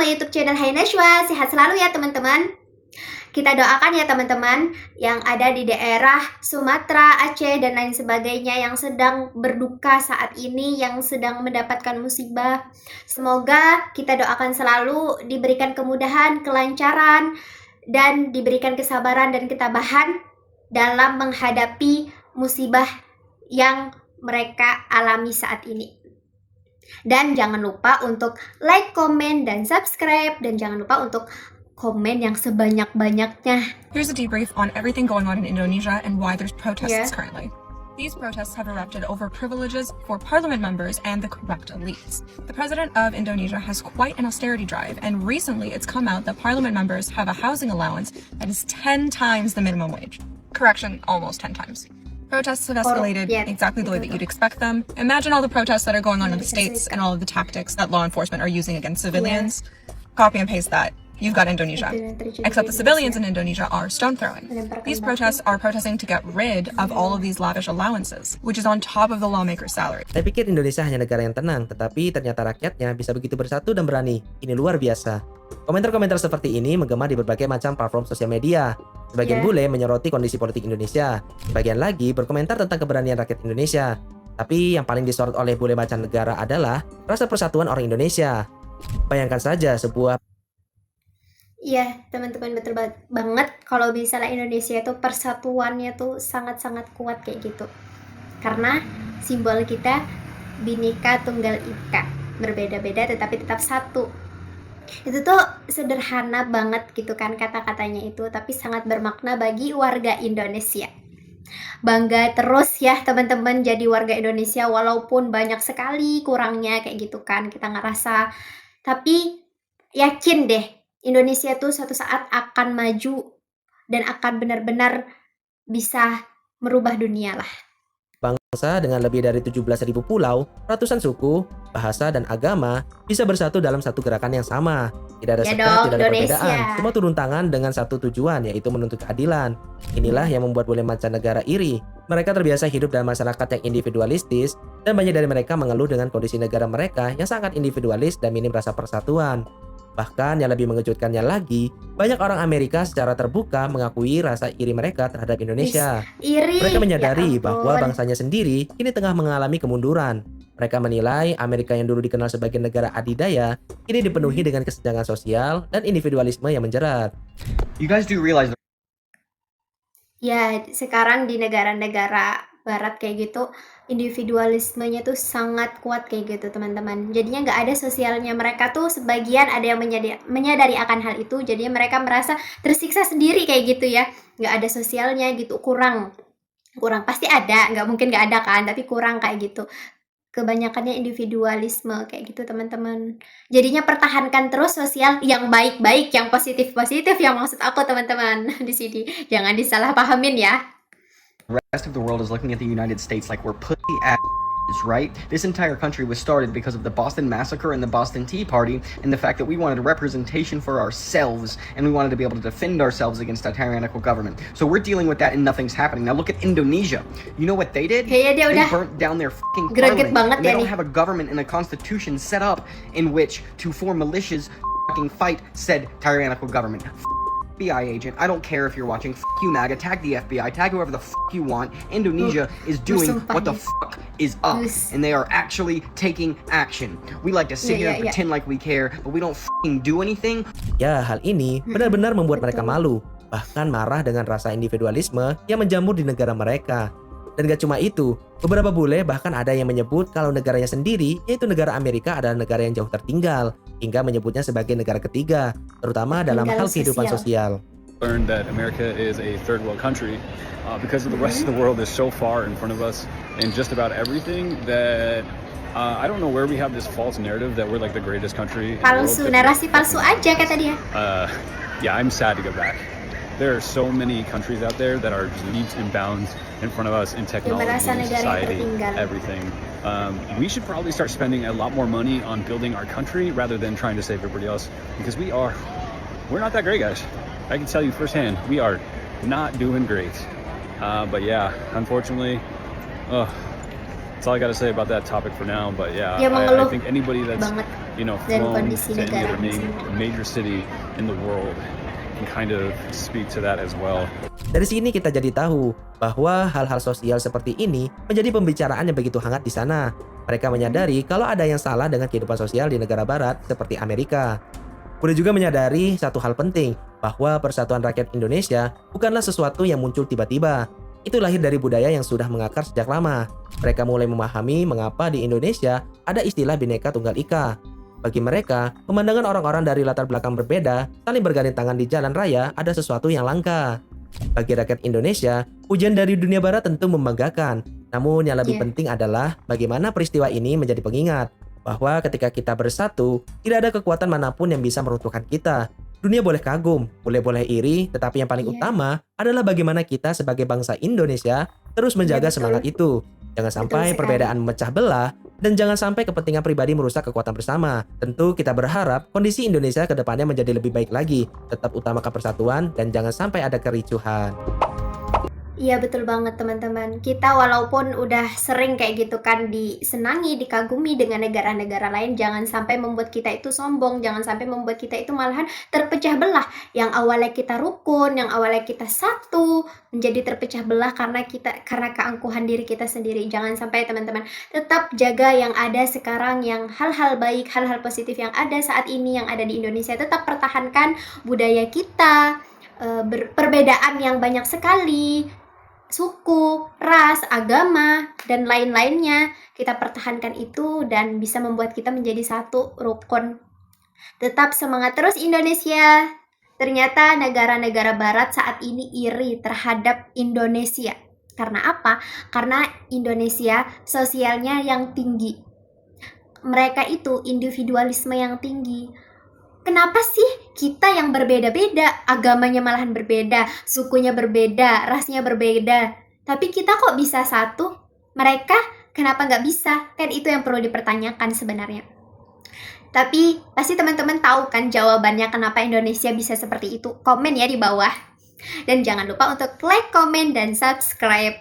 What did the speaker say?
my YouTube channel Hai Najwa. Sehat selalu ya teman-teman. Kita doakan ya teman-teman yang ada di daerah Sumatera, Aceh, dan lain sebagainya yang sedang berduka saat ini, yang sedang mendapatkan musibah. Semoga kita doakan selalu diberikan kemudahan, kelancaran, dan diberikan kesabaran dan ketabahan dalam menghadapi musibah yang mereka alami saat ini. Dan jangan lupa untuk like, komen, dan subscribe. Dan jangan lupa untuk komen yang sebanyak-banyaknya. Here's a debrief on everything going on in Indonesia and why there's protests currently. These protests have erupted over privileges for parliament members and the corrupt elites. The president of Indonesia has quite an austerity drive, and recently it's come out that parliament members have a housing allowance that is 10 times the minimum wage. Correction, almost 10 times. Protests have escalated exactly the way that you'd expect them. Imagine all the protests that are going on in the States and all of the tactics that law enforcement are using against civilians. Copy and paste that. You've got Indonesia. Except the civilians in Indonesia are stone throwing. These protests are protesting to get rid of all of these lavish allowances, which is on top of the lawmaker's salary. Saya pikir Indonesia hanya negara yang tenang, tetapi ternyata rakyatnya bisa begitu bersatu dan berani. Ini luar biasa. Komentar-komentar seperti ini menggema di berbagai macam platform sosial media. Sebagian bule menyoroti kondisi politik Indonesia. Sebagian lagi berkomentar tentang keberanian rakyat Indonesia. Tapi yang paling disorot oleh bule mancanegara adalah rasa persatuan orang Indonesia. Bayangkan saja sebuah Iya, teman-teman, betul banget kalau misalnya Indonesia itu persatuannya tuh sangat-sangat kuat kayak gitu. Karena simbol kita Bhinneka Tunggal Ika, berbeda-beda tetapi tetap satu. Itu tuh sederhana banget gitu kan kata-katanya itu, tapi sangat bermakna bagi warga Indonesia. Bangga terus ya teman-teman jadi warga Indonesia, walaupun banyak sekali kurangnya kayak gitu kan kita ngerasa. Tapi yakin deh, Indonesia tuh suatu saat akan maju dan akan benar-benar bisa merubah dunia lah. bangsa dengan lebih dari 17.000 pulau, ratusan suku, bahasa, dan agama bisa bersatu dalam satu gerakan yang sama. Tidak ada sekat, tidak ada perbedaan. Semua turun tangan dengan satu tujuan, yaitu menuntut keadilan. Inilah yang membuat bule mancanegara iri. Mereka terbiasa hidup dalam masyarakat yang individualistis, dan banyak dari mereka mengeluh dengan kondisi negara mereka yang sangat individualis dan minim rasa persatuan. Bahkan yang lebih mengejutkannya lagi, banyak orang Amerika secara terbuka mengakui rasa iri mereka terhadap Indonesia. Mereka menyadari bahwa bangsanya sendiri kini tengah mengalami kemunduran. Mereka menilai Amerika yang dulu dikenal sebagai negara adidaya, kini dipenuhi dengan kesenjangan sosial dan individualisme yang menjerat. You guys do realize Ya, sekarang di negara-negara barat kayak gitu, individualismenya tuh sangat kuat kayak gitu teman-teman. Jadinya nggak ada sosialnya. Mereka tuh sebagian ada yang menyadari akan hal itu, jadinya mereka merasa tersiksa sendiri kayak gitu ya. Nggak ada sosialnya gitu, kurang pasti ada, nggak mungkin nggak ada kan, tapi kurang kayak gitu. Kebanyakannya individualisme kayak gitu teman-teman. Jadinya pertahankan terus sosial yang baik-baik, yang positif-positif, yang maksud aku teman-teman di sini. Jangan disalahpahamin ya. the rest of the world is looking at the United States like we're pussy ass, right? This entire country was started because of the Boston Massacre and the Boston Tea Party, and the fact that we wanted a representation for ourselves, and we wanted to be able to defend ourselves against a tyrannical government. So we're dealing with that and nothing's happening. Now look at Indonesia. You know what they did? They burnt down their fucking parliament. And they don't have a government and a constitution set up in which to form militias fucking fight said tyrannical government. FBI agent, I don't care if you're watching, you MAGA, tag the FBI, tag whoever the you want. Indonesia is doing what the is up, and they are actually taking action. We like to sit here and pretend like we care, but we don't do anything. Ya, hal ini benar-benar membuat mereka malu, bahkan marah dengan rasa individualisme yang menjamur di negara mereka. Dan gak cuma itu, beberapa bule bahkan ada yang menyebut kalau negaranya sendiri, yaitu negara Amerika, adalah negara yang jauh tertinggal, hingga menyebutnya sebagai negara ketiga, terutama dalam hal kehidupan sosial. Learned that America is a third world country because of the rest of the world is so far in front of us in just about everything that I don't know where we have this false narrative that we're like the greatest country in the world. Narasi palsu aja kata dia. Yeah, I'm sad to go back. There are so many countries out there that are just leaps and bounds in front of us in technology, society, everything. We should probably start spending a lot more money on building our country rather than trying to save everybody else, because we're not that great, guys. I can tell you firsthand, we are not doing great. But yeah, unfortunately, that's all I got to say about that topic for now. But yeah, I think anybody that's dan flown kondisi to any negara other major city in the world can kind of speak to that as well. Dari sini kita jadi tahu bahwa hal-hal sosial seperti ini menjadi pembicaraan yang begitu hangat di sana. Mereka menyadari kalau ada yang salah dengan kehidupan sosial di negara barat seperti Amerika. Udah juga menyadari satu hal penting, bahwa Persatuan Rakyat Indonesia bukanlah sesuatu yang muncul tiba-tiba. Itu lahir dari budaya yang sudah mengakar sejak lama. Mereka mulai memahami mengapa di Indonesia ada istilah Bhinneka Tunggal Ika. Bagi mereka, pemandangan orang-orang dari latar belakang berbeda saling bergandeng tangan di jalan raya ada sesuatu yang langka. Bagi rakyat Indonesia, ujian dari dunia barat tentu membanggakan. Namun yang lebih penting adalah bagaimana peristiwa ini menjadi pengingat bahwa ketika kita bersatu, tidak ada kekuatan manapun yang bisa meruntuhkan kita. Dunia boleh kagum, boleh iri, tetapi yang paling utama adalah bagaimana kita sebagai bangsa Indonesia terus menjaga semangat itu. Jangan sampai perbedaan memecah belah, dan jangan sampai kepentingan pribadi merusak kekuatan bersama. Tentu kita berharap kondisi Indonesia ke depannya menjadi lebih baik lagi. Tetap utamakan persatuan dan jangan sampai ada kericuhan. Iya betul banget teman-teman. Kita walaupun udah sering kayak gitu kan disenangi, dikagumi dengan negara-negara lain, jangan sampai membuat kita itu sombong, jangan sampai membuat kita itu malahan terpecah belah. Yang awalnya kita rukun, yang awalnya kita satu, menjadi terpecah belah karena keangkuhan diri kita sendiri. Jangan sampai teman-teman, tetap jaga yang ada sekarang, yang hal-hal baik, hal-hal positif yang ada saat ini, yang ada di Indonesia. Tetap pertahankan budaya kita, perbedaan yang banyak sekali, suku, ras, agama, dan lain-lainnya. Kita pertahankan itu dan bisa membuat kita menjadi satu rukun. Tetap semangat terus Indonesia. Ternyata negara-negara barat saat ini iri terhadap Indonesia. Karena apa? Karena Indonesia sosialnya yang tinggi. Mereka itu individualisme yang tinggi. Kenapa sih kita yang berbeda-beda, agamanya malahan berbeda, sukunya berbeda, rasnya berbeda, tapi kita kok bisa satu? Mereka kenapa nggak bisa? Kan itu yang perlu dipertanyakan sebenarnya. Tapi pasti teman-teman tahu kan jawabannya kenapa Indonesia bisa seperti itu. Komen ya di bawah. Dan jangan lupa untuk like, komen, dan subscribe.